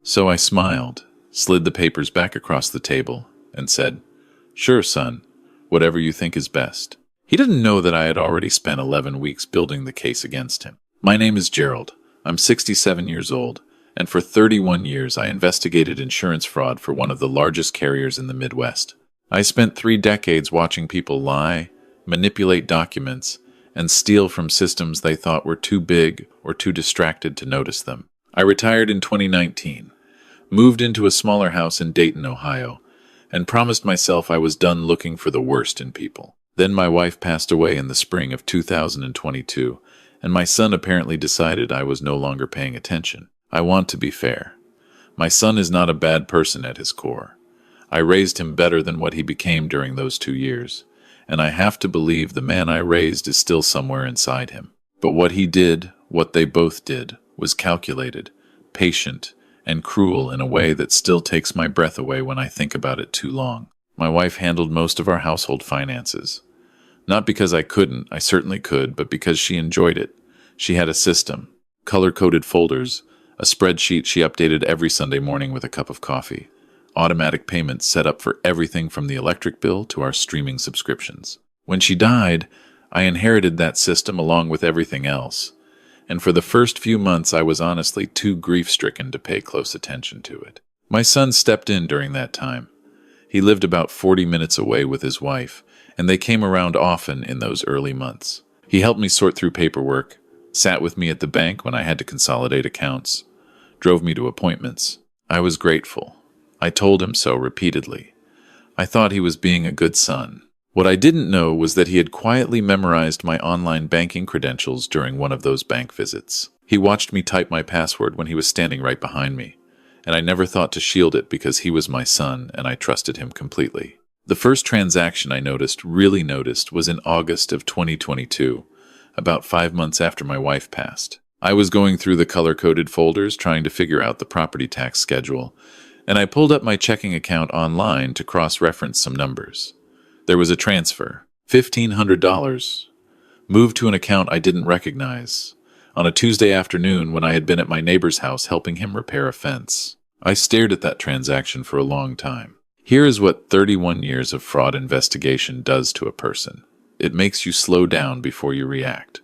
So I smiled, slid the papers back across the table, and said, "Sure, son, whatever you think is best." He didn't know that I had already spent 11 weeks building the case against him. My name is Gerald. I'm 67 years old, and for 31 years I investigated insurance fraud for one of the largest carriers in the Midwest. I spent 3 decades watching people lie, manipulate documents, and steal from systems they thought were too big or too distracted to notice them. I retired in 2019, moved into a smaller house in Dayton, Ohio, and promised myself I was done looking for the worst in people. Then my wife passed away in the spring of 2022, and my son apparently decided I was no longer paying attention. I want to be fair. My son is not a bad person at his core. I raised him better than what he became during those 2 years, and I have to believe the man I raised is still somewhere inside him. But what he did, what they both did, was calculated, patient, and cruel in a way that still takes my breath away when I think about it too long. My wife handled most of our household finances. Not because I couldn't, I certainly could, but because she enjoyed it. She had a system, color-coded folders, a spreadsheet she updated every Sunday morning with a cup of coffee, automatic payments set up for everything from the electric bill to our streaming subscriptions. When she died, I inherited that system along with everything else, and for the first few months I was honestly too grief-stricken to pay close attention to it. My son stepped in during that time. He lived about 40 minutes away with his wife, and they came around often in those early months. He helped me sort through paperwork, sat with me at the bank when I had to consolidate accounts, drove me to appointments. I was grateful. I told him so repeatedly. I thought he was being a good son. What I didn't know was that he had quietly memorized my online banking credentials during one of those bank visits. He watched me type my password when he was standing right behind me, and I never thought to shield it because he was my son and I trusted him completely. The first transaction I really noticed, was in August of 2022, about 5 months after my wife passed. I was going through the color-coded folders trying to figure out the property tax schedule, and I pulled up my checking account online to cross-reference some numbers. There was a transfer, $1,500, moved to an account I didn't recognize, on a Tuesday afternoon when I had been at my neighbor's house helping him repair a fence. I stared at that transaction for a long time. Here is what 31 years of fraud investigation does to a person. It makes you slow down before you react.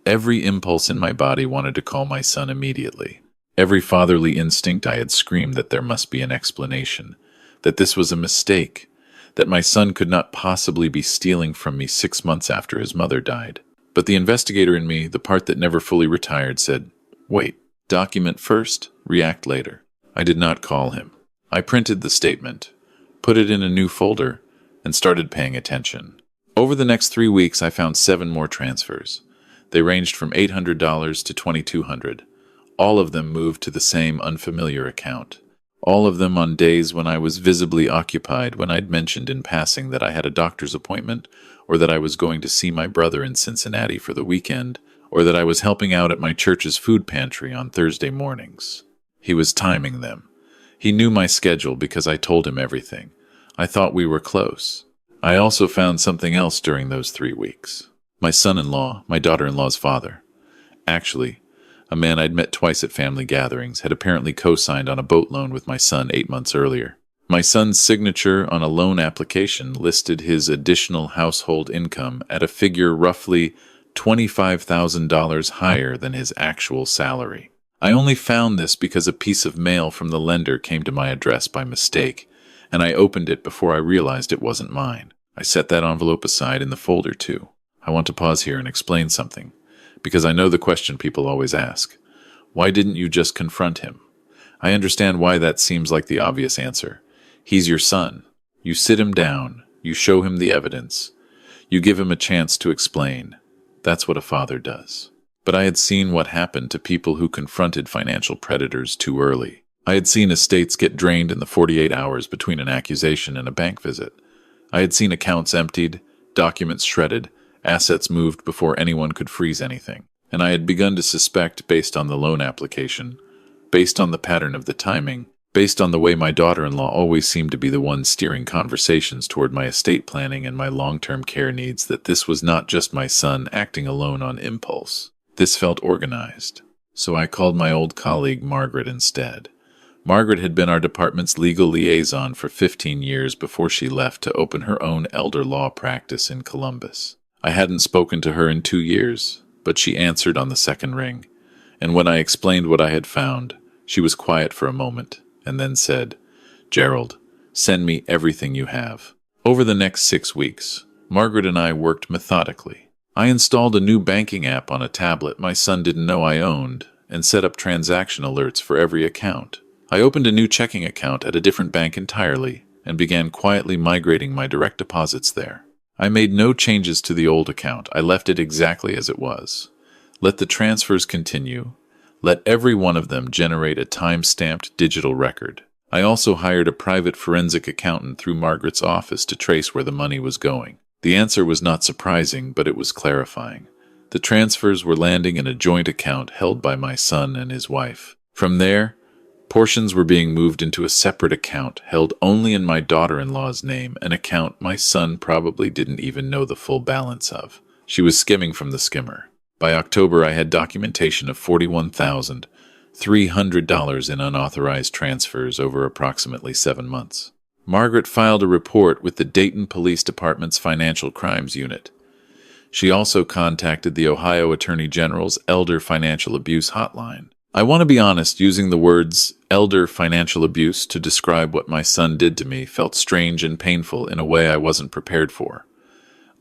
Every impulse in my body wanted to call my son immediately. Every fatherly instinct I had screamed that there must be an explanation, that this was a mistake, that my son could not possibly be stealing from me 6 months after his mother died. But the investigator in me, the part that never fully retired, said, "Wait, document first, react later." I did not call him. I printed the statement, put it in a new folder, and started paying attention. Over the next 3 weeks, I found 7 more transfers. They ranged from $800 to $2,200. All of them moved to the same unfamiliar account. All of them on days when I was visibly occupied, when I'd mentioned in passing that I had a doctor's appointment, or that I was going to see my brother in Cincinnati for the weekend, or that I was helping out at my church's food pantry on Thursday mornings. He was timing them. He knew my schedule because I told him everything. I thought we were close. I also found something else during those 3 weeks. My son-in-law, my daughter-in-law's father, actually, a man I'd met twice at family gatherings, had apparently co-signed on a boat loan with my son 8 months earlier. My son's signature on a loan application listed his additional household income at a figure roughly $25,000 higher than his actual salary. I only found this because a piece of mail from the lender came to my address by mistake, and I opened it before I realized it wasn't mine. I set that envelope aside in the folder too. I want to pause here and explain something, because I know the question people always ask. Why didn't you just confront him? I understand why that seems like the obvious answer. He's your son. You sit him down. You show him the evidence. You give him a chance to explain. That's what a father does. But I had seen what happened to people who confronted financial predators too early. I had seen estates get drained in the 48 hours between an accusation and a bank visit. I had seen accounts emptied, documents shredded, assets moved before anyone could freeze anything. And I had begun to suspect, based on the loan application, based on the pattern of the timing, based on the way my daughter-in-law always seemed to be the one steering conversations toward my estate planning and my long-term care needs, that this was not just my son acting alone on impulse. This felt organized. So I called my old colleague Margaret instead. Margaret had been our department's legal liaison for 15 years before she left to open her own elder law practice in Columbus. I hadn't spoken to her in 2 years, but she answered on the second ring, and when I explained what I had found, she was quiet for a moment, and then said, "Gerald, send me everything you have." Over the next 6 weeks, Margaret and I worked methodically. I installed a new banking app on a tablet my son didn't know I owned, and set up transaction alerts for every account. I opened a new checking account at a different bank entirely, and began quietly migrating my direct deposits there. I made no changes to the old account. I left it exactly as it was. Let the transfers continue. Let every one of them generate a time-stamped digital record. I also hired a private forensic accountant through Margaret's office to trace where the money was going. The answer was not surprising, but it was clarifying. The transfers were landing in a joint account held by my son and his wife. From there, portions were being moved into a separate account held only in my daughter-in-law's name, an account my son probably didn't even know the full balance of. She was skimming from the skimmer. By October, I had documentation of $41,300 in unauthorized transfers over approximately 7 months. Margaret filed a report with the Dayton Police Department's Financial Crimes Unit. She also contacted the Ohio Attorney General's Elder Financial Abuse Hotline. I want to be honest, using the words elder financial abuse to describe what my son did to me felt strange and painful in a way I wasn't prepared for.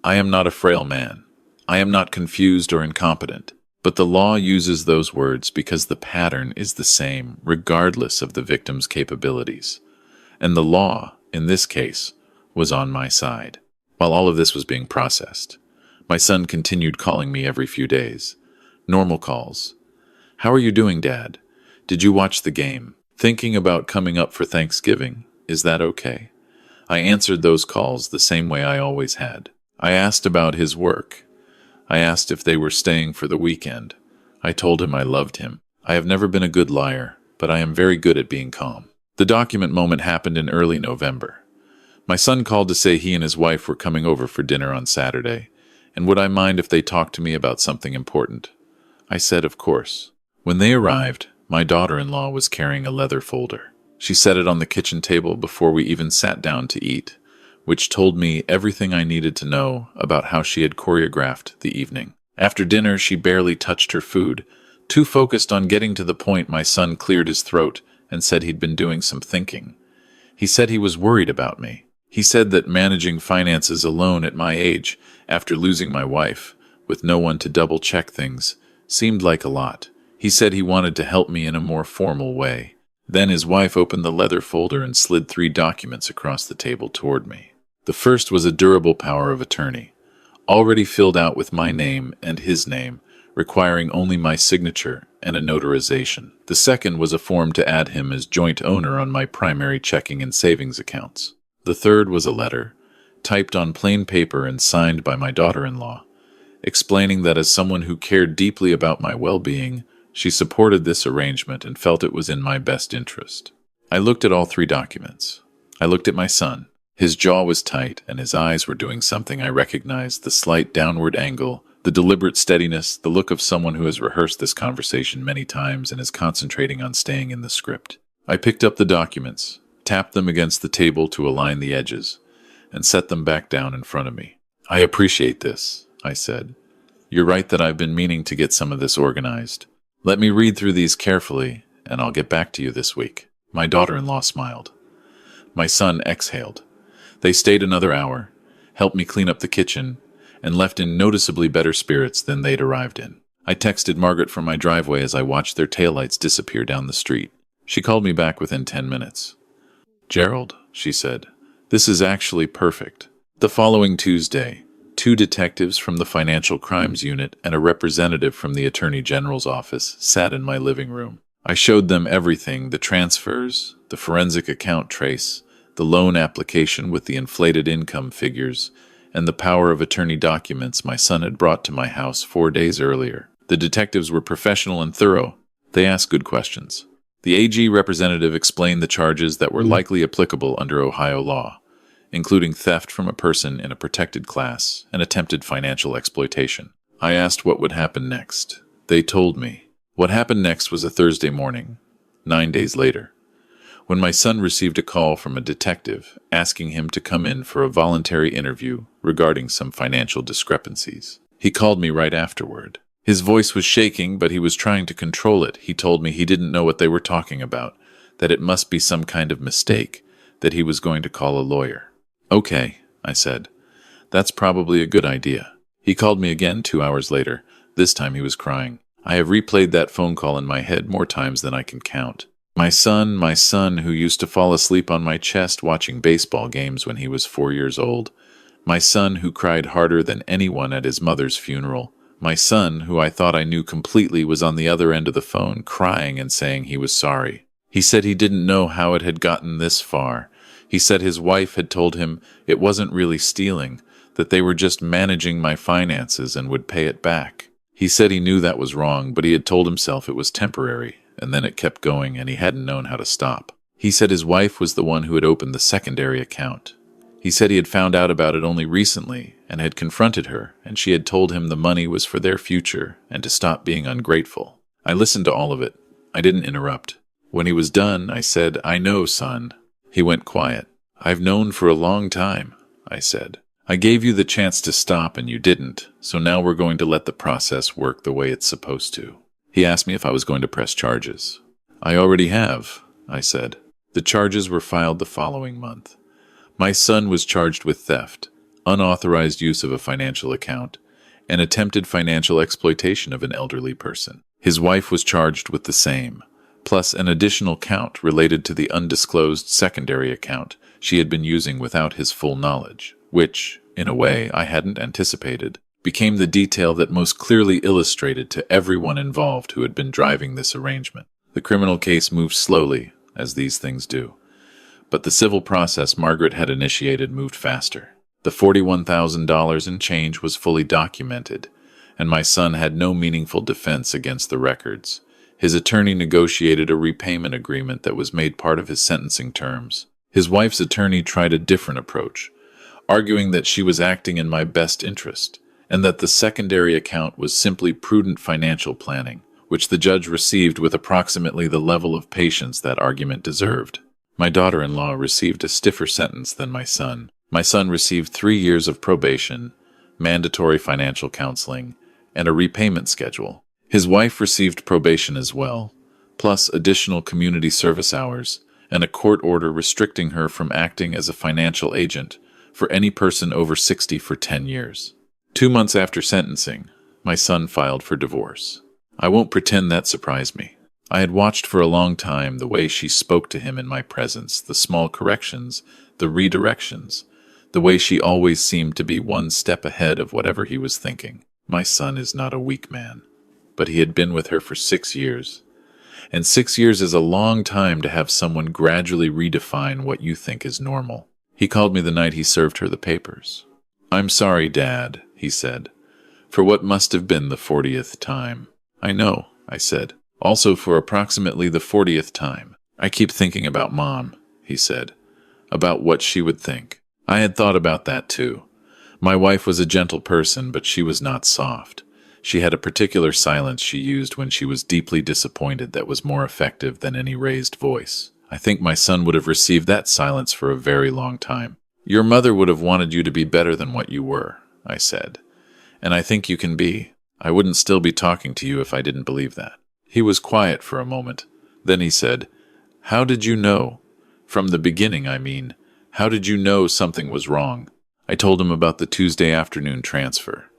I am not a frail man. I am not confused or incompetent. But the law uses those words because the pattern is the same, regardless of the victim's capabilities. And the law, in this case, was on my side. While all of this was being processed, my son continued calling me every few days. Normal calls. "How are you doing, Dad? Did you watch the game? Thinking about coming up for Thanksgiving? Is that okay?" I answered those calls the same way I always had. I asked about his work. I asked if they were staying for the weekend. I told him I loved him. I have never been a good liar, but I am very good at being calm. The document moment happened in early November. My son called to say he and his wife were coming over for dinner on Saturday, and would I mind if they talked to me about something important? I said, of course. When they arrived, my daughter-in-law was carrying a leather folder. She set it on the kitchen table before we even sat down to eat, which told me everything I needed to know about how she had choreographed the evening. After dinner, she barely touched her food. Too focused on getting to the point, my son cleared his throat and said he'd been doing some thinking. He said he was worried about me. He said that managing finances alone at my age, after losing my wife, with no one to double-check things, seemed like a lot. He said he wanted to help me in a more formal way. Then his wife opened the leather folder and slid 3 documents across the table toward me. The first was a durable power of attorney, already filled out with my name and his name, requiring only my signature and a notarization. The second was a form to add him as joint owner on my primary checking and savings accounts. The third was a letter, typed on plain paper and signed by my daughter-in-law, explaining that as someone who cared deeply about my well-being, she supported this arrangement and felt it was in my best interest. I looked at all 3 documents. I looked at my son. His jaw was tight, and his eyes were doing something I recognized, the slight downward angle, the deliberate steadiness, the look of someone who has rehearsed this conversation many times and is concentrating on staying in the script. I picked up the documents, tapped them against the table to align the edges, and set them back down in front of me. "I appreciate this," I said. "You're right that I've been meaning to get some of this organized. Let me read through these carefully, and I'll get back to you this week." My daughter-in-law smiled. My son exhaled. They stayed another hour, helped me clean up the kitchen, and left in noticeably better spirits than they'd arrived in. I texted Margaret from my driveway as I watched their taillights disappear down the street. She called me back within 10 minutes. "Gerald," she said, "this is actually perfect." The following Tuesday, 2 detectives from the Financial Crimes Unit and a representative from the Attorney General's office sat in my living room. I showed them everything: the transfers, the forensic account trace, the loan application with the inflated income figures, and the power of attorney documents my son had brought to my house 4 days earlier. The detectives were professional and thorough. They asked good questions. The AG representative explained the charges that were likely applicable under Ohio law, including theft from a person in a protected class and attempted financial exploitation. I asked what would happen next. They told me. What happened next was a Thursday morning, 9 days later. when my son received a call from a detective asking him to come in for a voluntary interview regarding some financial discrepancies. He called me right afterward. His voice was shaking, but he was trying to control it. He told me he didn't know what they were talking about, that it must be some kind of mistake, that he was going to call a lawyer. Okay, I said. That's probably a good idea. He called me again 2 hours later. This time he was crying. I have replayed that phone call in my head more times than I can count. My son who used to fall asleep on my chest watching baseball games when he was 4 years old. My son who cried harder than anyone at his mother's funeral. My son, who I thought I knew completely, was on the other end of the phone, crying and saying he was sorry. He said he didn't know how it had gotten this far. He said his wife had told him it wasn't really stealing, that they were just managing my finances and would pay it back. He said he knew that was wrong, but he had told himself it was temporary, and then it kept going and he hadn't known how to stop. He said his wife was the one who had opened the secondary account. He said he had found out about it only recently and had confronted her, and she had told him the money was for their future and to stop being ungrateful. I listened to all of it. I didn't interrupt. When he was done, I said, "I know, son." He went quiet. "I've known for a long time," I said. "I gave you the chance to stop and you didn't, so now we're going to let the process work the way it's supposed to." He asked me if I was going to press charges. "I already have," I said. The charges were filed the following month. My son was charged with theft, unauthorized use of a financial account, and attempted financial exploitation of an elderly person. His wife was charged with the same, plus an additional count related to the undisclosed secondary account she had been using without his full knowledge, which, in a way I hadn't anticipated, became the detail that most clearly illustrated to everyone involved who had been driving this arrangement. The criminal case moved slowly, as these things do. But the civil process Margaret had initiated moved faster. The $41,000 in change was fully documented, and my son had no meaningful defense against the records. His attorney negotiated a repayment agreement that was made part of his sentencing terms. His wife's attorney tried a different approach, arguing that she was acting in my best interest, and that the secondary account was simply prudent financial planning, which the judge received with approximately the level of patience that argument deserved. My daughter-in-law received a stiffer sentence than my son. My son received 3 years of probation, mandatory financial counseling, and a repayment schedule. His wife received probation as well, plus additional community service hours, and a court order restricting her from acting as a financial agent for any person over 60 for 10 years. 2 months after sentencing, my son filed for divorce. I won't pretend that surprised me. I had watched for a long time the way she spoke to him in my presence, the small corrections, the redirections, the way she always seemed to be one step ahead of whatever he was thinking. My son is not a weak man, but he had been with her for 6 years. And 6 years is a long time to have someone gradually redefine what you think is normal. He called me the night he served her the papers. "I'm sorry, Dad," he said, "for what must have been the 40th time." "I know," I said. "Also for approximately the 40th time. I keep thinking about Mom," he said, "about what she would think." I had thought about that too. My wife was a gentle person, but she was not soft. She had a particular silence she used when she was deeply disappointed that was more effective than any raised voice. I think my son would have received that silence for a very long time. "Your mother would have wanted you to be better than what you were," I said. "And I think you can be. I wouldn't still be talking to you if I didn't believe that." He was quiet for a moment. Then he said, "How did you know? From the beginning, I mean. How did you know something was wrong?" I told him about the Tuesday afternoon transfer.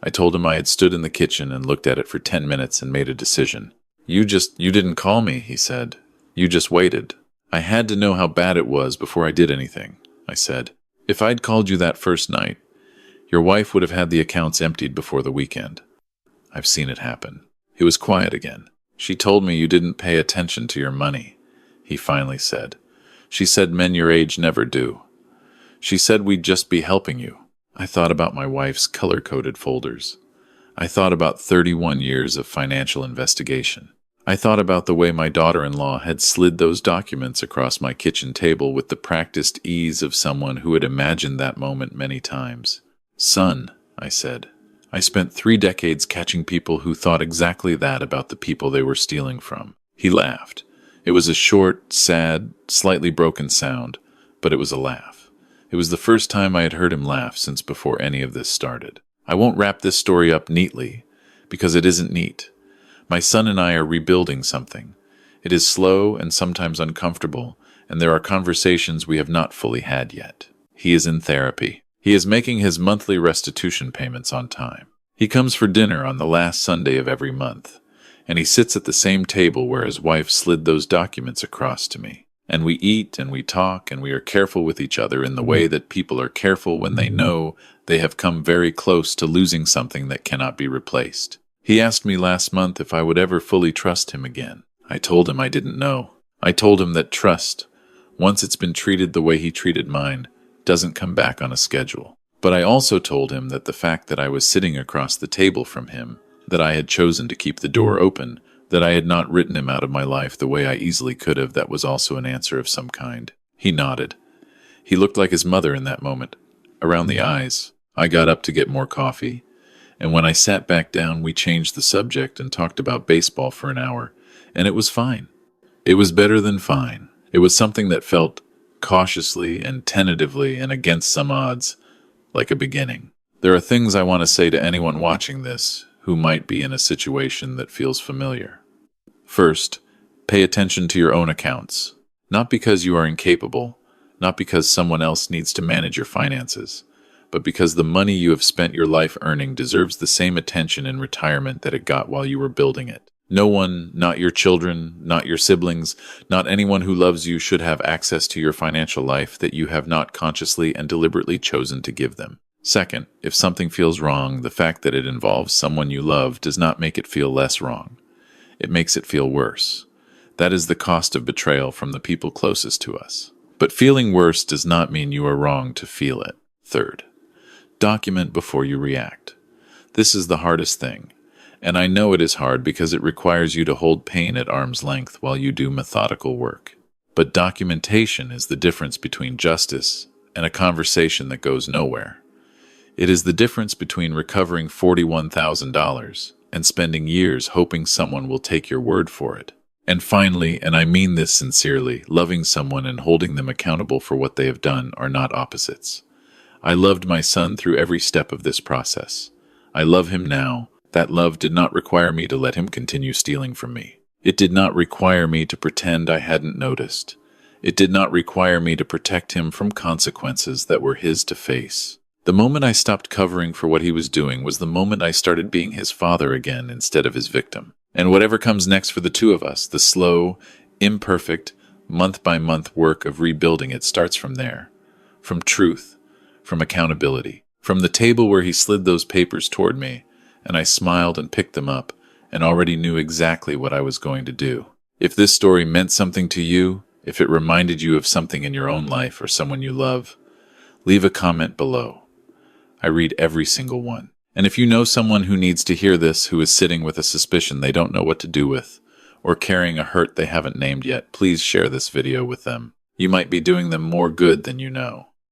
I told him I had stood in the kitchen and looked at it for 10 minutes and made a decision. You didn't call me," he said. "You just waited." "I had to know how bad it was before I did anything," I said. "If I'd called you that first night, your wife would have had the accounts emptied before the weekend. I've seen it happen." He was quiet again. "She told me you didn't pay attention to your money," he finally said. "She said men your age never do. She said we'd just be helping you." I thought about my wife's color-coded folders. I thought about 31 years of financial investigation. I thought about the way my daughter-in-law had slid those documents across my kitchen table with the practiced ease of someone who had imagined that moment many times. "Son," I said, "I spent 3 decades catching people who thought exactly that about the people they were stealing from." He laughed. It was a short, sad, slightly broken sound, but it was a laugh. It was the first time I had heard him laugh since before any of this started. I won't wrap this story up neatly, because it isn't neat. My son and I are rebuilding something. It is slow and sometimes uncomfortable, and there are conversations we have not fully had yet. He is in therapy. He is making his monthly restitution payments on time. He comes for dinner on the last Sunday of every month, and he sits at the same table where his wife slid those documents across to me. And we eat and we talk and we are careful with each other in the way that people are careful when they know they have come very close to losing something that cannot be replaced. He asked me last month if I would ever fully trust him again. I told him I didn't know. I told him that trust, once it's been treated the way he treated mine, doesn't come back on a schedule. But I also told him that the fact that I was sitting across the table from him, that I had chosen to keep the door open, that I had not written him out of my life the way I easily could have, that was also an answer of some kind. He nodded. He looked like his mother in that moment, around the eyes. I got up to get more coffee, and when I sat back down, we changed the subject and talked about baseball for an hour, and it was fine. It was better than fine. It was something that felt cautiously and tentatively and against some odds, like a beginning. There are things I want to say to anyone watching this who might be in a situation that feels familiar. First, pay attention to your own accounts. Not because you are incapable, not because someone else needs to manage your finances, but because the money you have spent your life earning deserves the same attention in retirement that it got while you were building it. No one, not your children, not your siblings, not anyone who loves you should have access to your financial life that you have not consciously and deliberately chosen to give them. Second, if something feels wrong, the fact that it involves someone you love does not make it feel less wrong. It makes it feel worse. That is the cost of betrayal from the people closest to us. But feeling worse does not mean you are wrong to feel it. Third, document before you react. This is the hardest thing, and I know it is hard because it requires you to hold pain at arm's length while you do methodical work. But documentation is the difference between justice and a conversation that goes nowhere. It is the difference between recovering $41,000 and spending years hoping someone will take your word for it. And finally, and I mean this sincerely, loving someone and holding them accountable for what they have done are not opposites. I loved my son through every step of this process. I love him now. That love did not require me to let him continue stealing from me. It did not require me to pretend I hadn't noticed. It did not require me to protect him from consequences that were his to face. The moment I stopped covering for what he was doing was the moment I started being his father again instead of his victim. And whatever comes next for the two of us, the slow, imperfect, month-by-month work of rebuilding it starts from there. From truth, from accountability, from the table where he slid those papers toward me, and I smiled and picked them up and already knew exactly what I was going to do. If this story meant something to you, if it reminded you of something in your own life or someone you love, leave a comment below. I read every single one. And if you know someone who needs to hear this, who is sitting with a suspicion they don't know what to do with, or carrying a hurt they haven't named yet, please share this video with them. You might be doing them more good than you know.